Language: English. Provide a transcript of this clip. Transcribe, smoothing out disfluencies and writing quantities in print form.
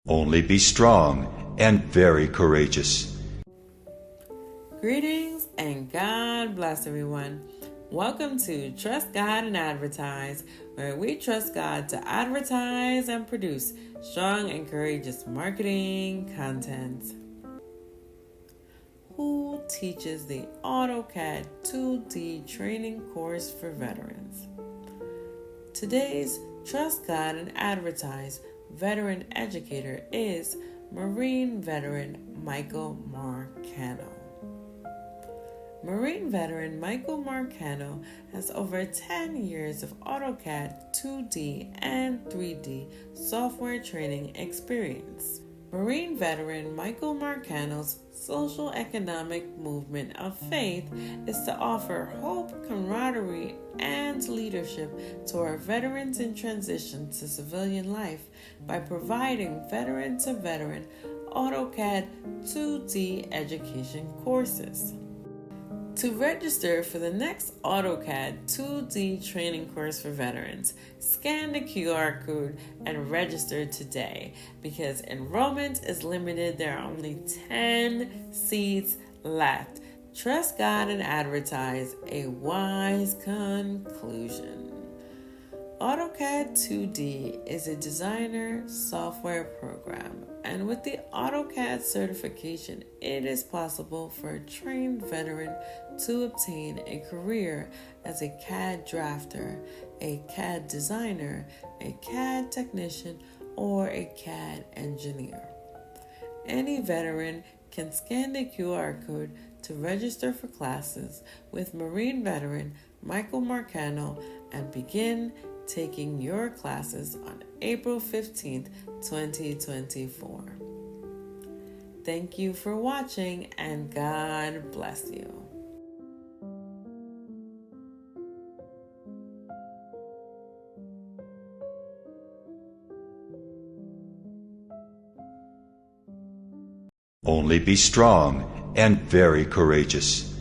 Only be strong and very courageous. Greetings and God bless everyone. Welcome to Trust God and Advertise, where we trust God to advertise and produce strong and courageous marketing content. Who teaches the AutoCad 2D training course for veterans? Today's Trust God and Advertise veteran educator is Marine veteran Michael Marcano. Marine veteran Michael Marcano has over 10 years of AutoCAD 2D and 3D software training experience. Marine veteran Michael Marcano's social economic movement of faith is to offer hope, camaraderie, and leadership to our veterans in transition to civilian life by providing veteran-to-veteran AutoCAD 2D education courses. To register for the next AutoCAD 2D training course for veterans, scan the QR code and register today because enrollment is limited. There are only 10 seats left. Trust God and Advertise, a wise conclusion. AutoCAD 2D is a designer software program, and with the AutoCAD certification, it is possible for a trained veteran to obtain a career as a CAD drafter, a CAD designer, a CAD technician, or a CAD engineer. Any veteran can scan the QR code to register for classes with Marine veteran Michael Marcano and begin taking your classes on April 15th, 2024. Thank you for watching and God bless you. Only be strong and very courageous.